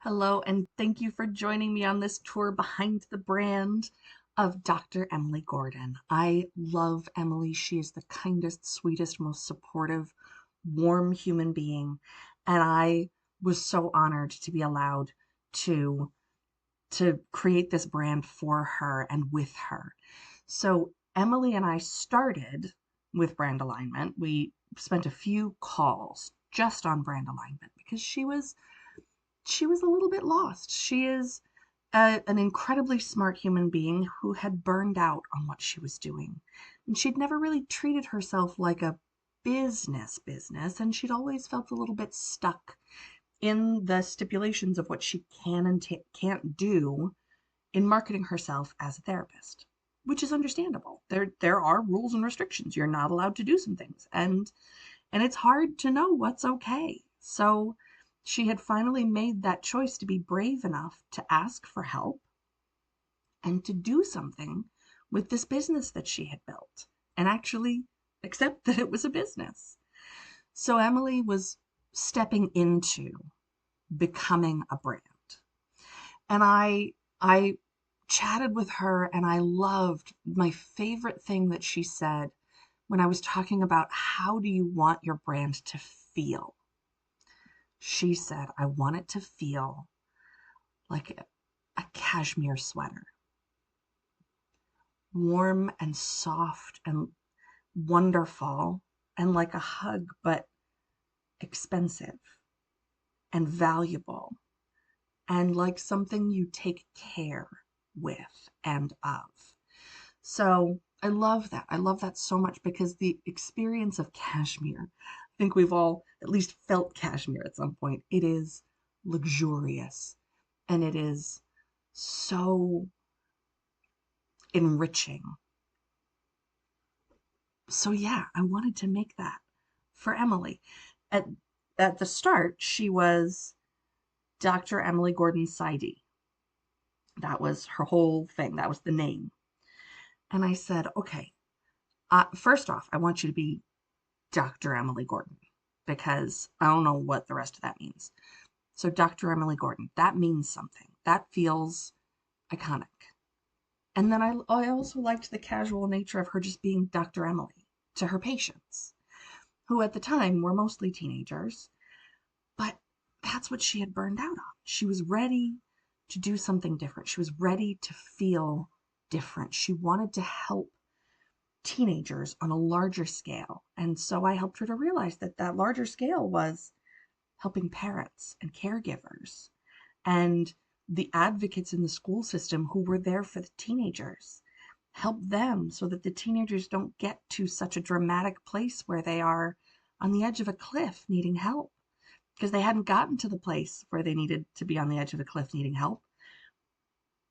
Hello, and thank you for joining me on this tour behind the brand of Dr. Emily Gordon. I love Emily. She is the kindest, sweetest, most supportive, warm human being, and I was so honored to be allowed to create this brand for her and with her. So Emily and I started with brand alignment. We spent a few calls just on brand alignment because she was a little bit lost. She is an incredibly smart human being who had burned out on what she was doing. And she'd never really treated herself like a business, and she'd always felt a little bit stuck in the stipulations of what she can and can't do in marketing herself as a therapist, which is understandable. There are rules and restrictions. You're not allowed to do some things, and it's hard to know what's okay. So she had finally made that choice to be brave enough to ask for help and to do something with this business that she had built and actually accept that it was a business. So Emily was stepping into becoming a brand. And I chatted with her and I loved my favorite thing that she said when I was talking about how do you want your brand to feel. She said, I want it to feel like a cashmere sweater, warm and soft and wonderful and like a hug, but expensive and valuable and like something you take care with and of. So I love that. I love that so much because the experience of cashmere, I think we've all at least felt cashmere at some point. It is luxurious and it is so enriching. So yeah, I wanted to make that for Emily. At at the start, she was Dr. Emily Gordon Sidey. That was her whole thing. That was the name. And I said, okay, first off, I want you to be Dr. Emily Gordon because I don't know what the rest of that means. So Dr. Emily Gordon, that means something. That feels iconic. And then I also liked the casual nature of her just being Dr. Emily to her patients, who at the time were mostly teenagers, but that's what she had burned out on. She was ready to do something different. She was ready to feel different. She wanted to help teenagers on a larger scale. And so I helped her to realize that that larger scale was helping parents and caregivers and the advocates in the school system who were there for the teenagers. Help them so that the teenagers don't get to such a dramatic place where they are on the edge of a cliff needing help because they hadn't gotten to the place where they needed to be on the edge of a cliff needing help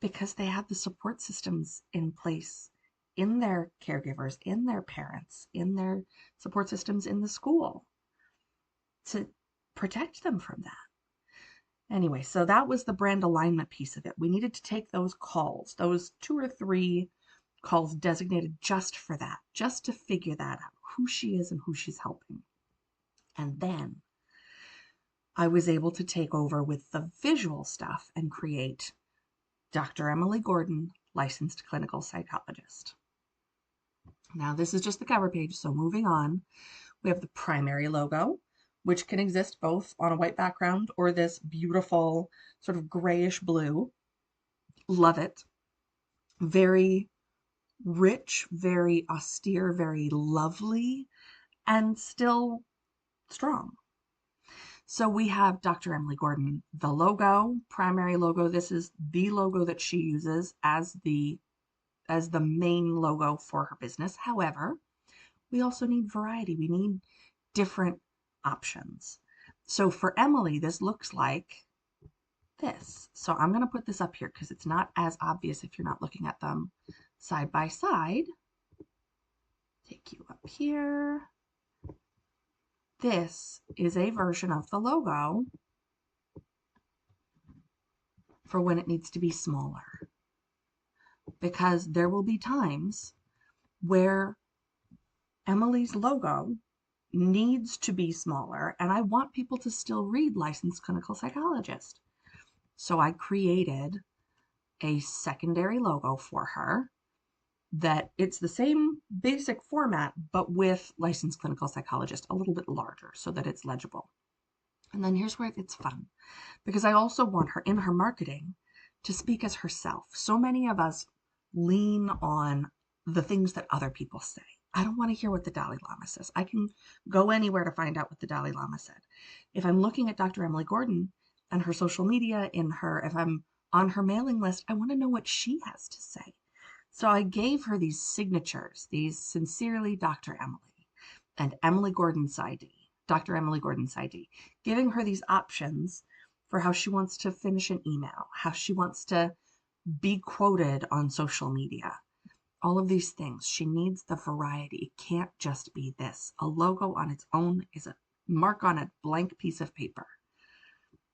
because they had the support systems in place in their caregivers, in their parents, in their support systems in the school to protect them from that. Anyway, so that was the brand alignment piece of it. We needed to take those calls, those 2 or 3 calls designated just for that, just to figure that out, who she is and who she's helping. And then I was able to take over with the visual stuff and create Dr. Emily Gordon, licensed clinical psychologist. Now, this is just the cover page, so moving on, we have the primary logo, which can exist both on a white background or this beautiful sort of grayish blue. Love it. Very rich, very austere, very lovely, and still strong. So we have Dr. Emily Gordon, the logo, primary logo. This is the logo that she uses as the main logo for her business. However, we also need variety. We need different options. So for Emily, this looks like this. So I'm going to put this up here because it's not as obvious if you're not looking at them side by side. Take you up here. This is a version of the logo for when it needs to be smaller. Because there will be times where Emily's logo needs to be smaller, and I want people to still read licensed clinical psychologist. So I created a secondary logo for her that it's the same basic format, but with licensed clinical psychologist, a little bit larger so that it's legible. And then here's where it gets fun, because I also want her in her marketing to speak as herself. So many of us lean on the things that other people say. I don't want to hear what the Dalai Lama says. I can go anywhere to find out what the Dalai Lama said. If I'm looking at Dr. Emily Gordon and her social media, if I'm on her mailing list, I want to know what she has to say. So I gave her these signatures, these sincerely Dr. Emily and Emily Gordon Saidi, Dr. Emily Gordon Saidi, giving her these options for how she wants to finish an email, how she wants to be quoted on social media, all of these things. She needs the variety. It can't just be this. A logo on its own is a mark on a blank piece of paper.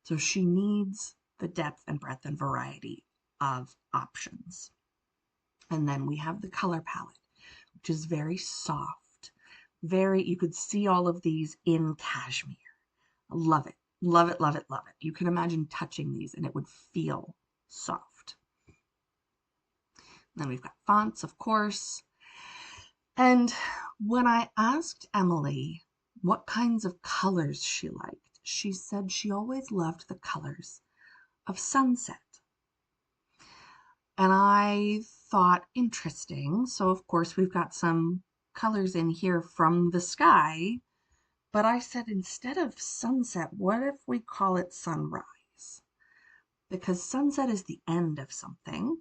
So she needs the depth and breadth and variety of options. And then we have the color palette, which is very soft. You could see all of these in cashmere. Love it. Love it, love it, love it. You can imagine touching these and it would feel soft. Then we've got fonts, of course. And when I asked Emily what kinds of colors she liked, she said she always loved the colors of sunset. And I thought, interesting. So, of course, we've got some colors in here from the sky. But I said, instead of sunset, what if we call it sunrise? Because sunset is the end of something.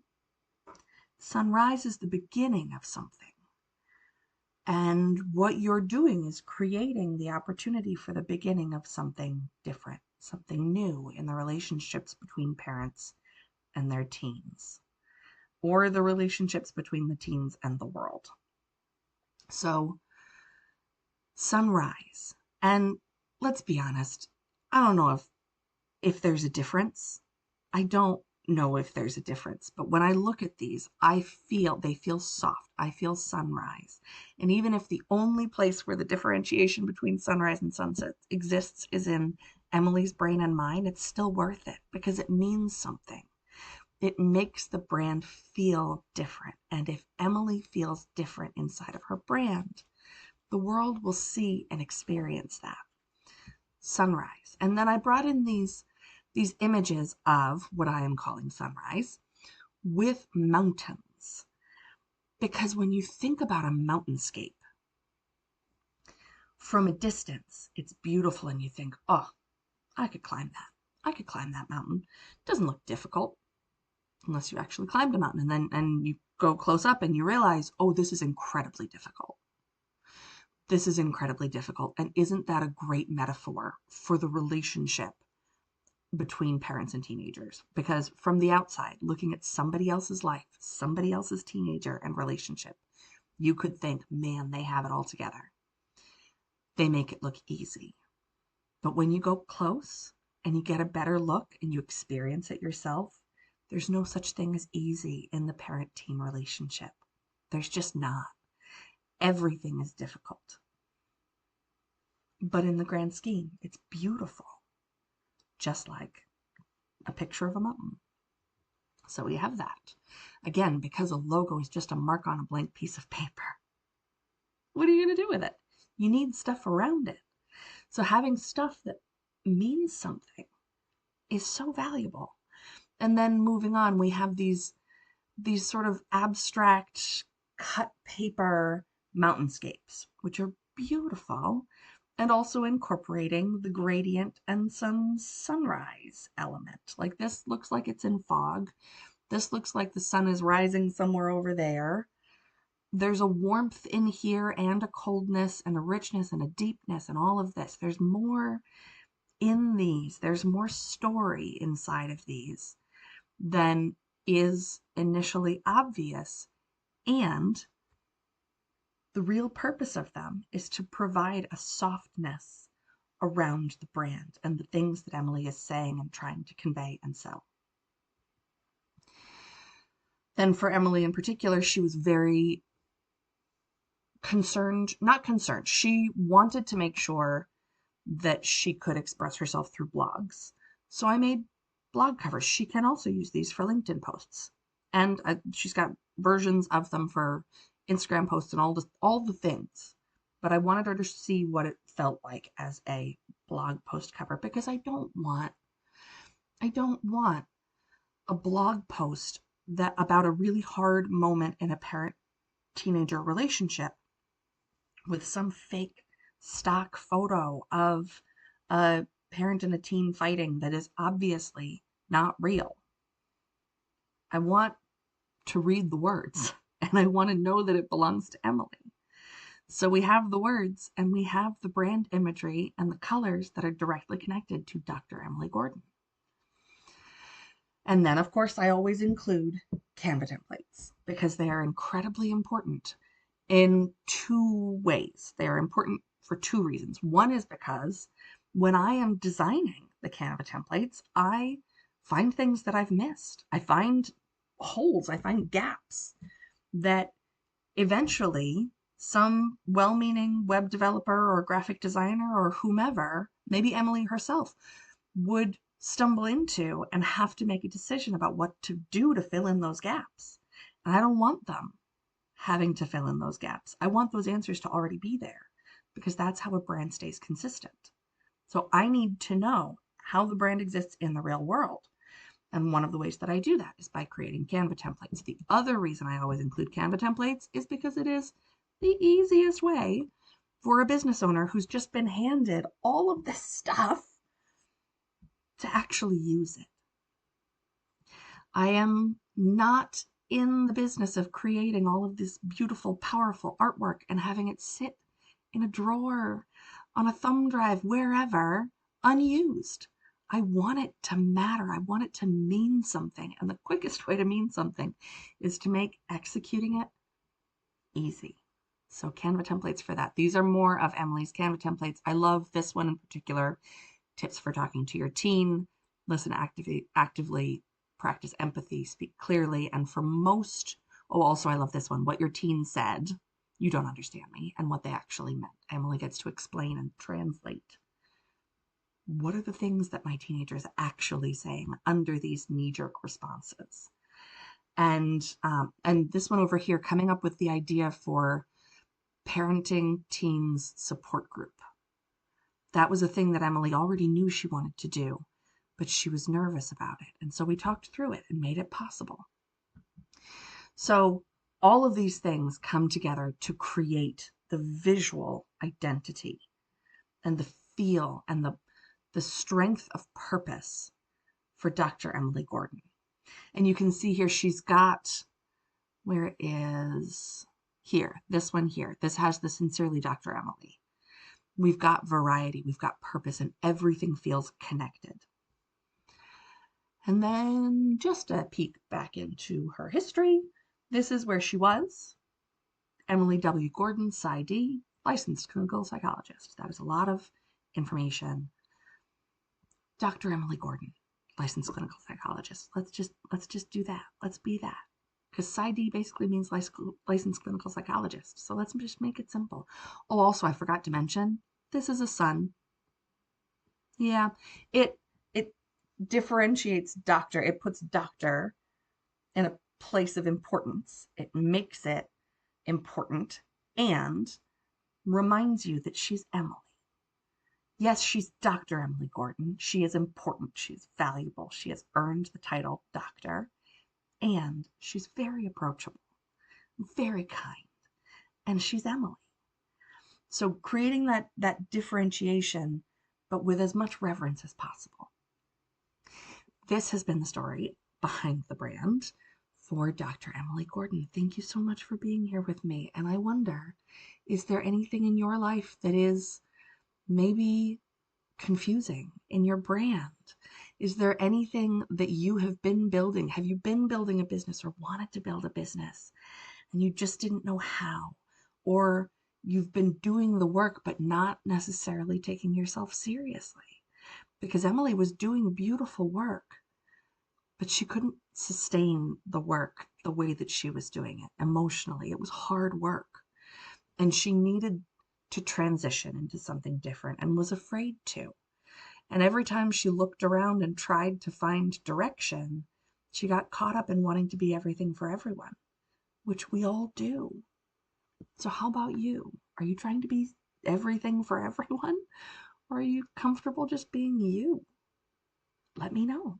Sunrise is the beginning of something. And what you're doing is creating the opportunity for the beginning of something different, something new in the relationships between parents and their teens, or the relationships between the teens and the world. So, sunrise. And let's be honest, I don't know if there's a difference. I don't know if there's a difference, but when I look at these, they feel soft. I feel sunrise. And even if the only place where the differentiation between sunrise and sunset exists is in Emily's brain and mine, it's still worth it because it means something. It makes the brand feel different. And if Emily feels different inside of her brand, the world will see and experience that. Sunrise. And then I brought in these images of what I am calling sunrise with mountains. Because when you think about a mountainscape, from a distance, it's beautiful and you think, oh, I could climb that. I could climb that mountain. It doesn't look difficult unless you actually climbed a mountain. And you go close up and you realize, oh, this is incredibly difficult. This is incredibly difficult. And isn't that a great metaphor for the relationship between parents and teenagers? Because from the outside, looking at somebody else's life, somebody else's teenager and relationship, you could think, man, they have it all together. They make it look easy. But when you go close and you get a better look and you experience it yourself, there's no such thing as easy in the parent-teen relationship. There's just not. Everything is difficult. But in the grand scheme, it's beautiful. Just like a picture of a mountain. So we have that. Again, because a logo is just a mark on a blank piece of paper. What are you going to do with it? You need stuff around it. So having stuff that means something is so valuable. And then moving on, we have these sort of abstract cut paper mountainscapes, which are beautiful, and also incorporating the gradient and some sunrise element. Like this looks like it's in fog. This looks like the sun is rising somewhere over there. There's a warmth in here and a coldness and a richness and a deepness and all of this. There's more in these. There's more story inside of these than is initially obvious. And the real purpose of them is to provide a softness around the brand and the things that Emily is saying and trying to convey and sell. Then for Emily in particular, she was very not concerned. She wanted to make sure that she could express herself through blogs. So I made blog covers. She can also use these for LinkedIn posts. And she's got versions of them for Instagram posts and all the things. But I wanted her to see what it felt like as a blog post cover, because I don't want a blog post that about a really hard moment in a parent teenager relationship with some fake stock photo of a parent and a teen fighting that is obviously not real. I want to read the words and I want to know that it belongs to Emily. So we have the words and we have the brand imagery and the colors that are directly connected to Dr. Emily Gordon. And then, of course, I always include Canva templates because they are incredibly important in two ways. They are important for two reasons. One is because when I am designing the Canva templates, I find things that I've missed. I find holes, I find gaps that eventually some well-meaning web developer or graphic designer or whomever, maybe Emily herself, would stumble into and have to make a decision about what to do to fill in those gaps. And I don't want them having to fill in those gaps. I want those answers to already be there because that's how a brand stays consistent. So I need to know how the brand exists in the real world. And one of the ways that I do that is by creating Canva templates. The other reason I always include Canva templates is because it is the easiest way for a business owner who's just been handed all of this stuff to actually use it. I am not in the business of creating all of this beautiful, powerful artwork and having it sit in a drawer, on a thumb drive, wherever, unused. I want it to matter. I want it to mean something. And the quickest way to mean something is to make executing it easy. So Canva templates for that. These are more of Emily's Canva templates. I love this one in particular. Tips for talking to your teen. Listen actively, practice empathy, speak clearly. And for most, also I love this one. What your teen said, you don't understand me, and what they actually meant. Emily gets to explain and translate. What are the things that my teenager is actually saying under these knee-jerk responses? And this one over here, coming up with the idea for parenting teens support group. That was a thing that Emily already knew she wanted to do, but she was nervous about it. And so we talked through it and made it possible. So all of these things come together to create the visual identity and the feel and the strength of purpose for Dr. Emily Gordon. And you can see here she's got, where is here, this one here. This has the Sincerely Dr. Emily. We've got variety, we've got purpose, and everything feels connected. And then just a peek back into her history. This is where she was. Emily W. Gordon, PsyD, licensed clinical psychologist. That is a lot of information. Dr. Emily Gordon, licensed clinical psychologist. Let's just do that. Let's be that. Because PsyD basically means licensed clinical psychologist. So let's just make it simple. Oh, also, I forgot to mention, this is a son. Yeah, it differentiates doctor. It puts doctor in a place of importance. It makes it important and reminds you that she's Emily. Yes, she's Dr. Emily Gordon. She is important. She's valuable. She has earned the title doctor. And she's very approachable, very kind. And she's Emily. So creating that differentiation, but with as much reverence as possible. This has been the story behind the brand for Dr. Emily Gordon. Thank you so much for being here with me. And I wonder, is there anything in your life that is maybe confusing in your brand? Is there anything that you have been building? Have you been building a business or wanted to build a business and you just didn't know how? Or you've been doing the work but not necessarily taking yourself seriously? Because Emily was doing beautiful work, but she couldn't sustain the work the way that she was doing it emotionally. It was hard work. And she needed to transition into something different and was afraid to. And every time she looked around and tried to find direction, she got caught up in wanting to be everything for everyone, which we all do. So how about you? Are you trying to be everything for everyone? Or are you comfortable just being you? Let me know.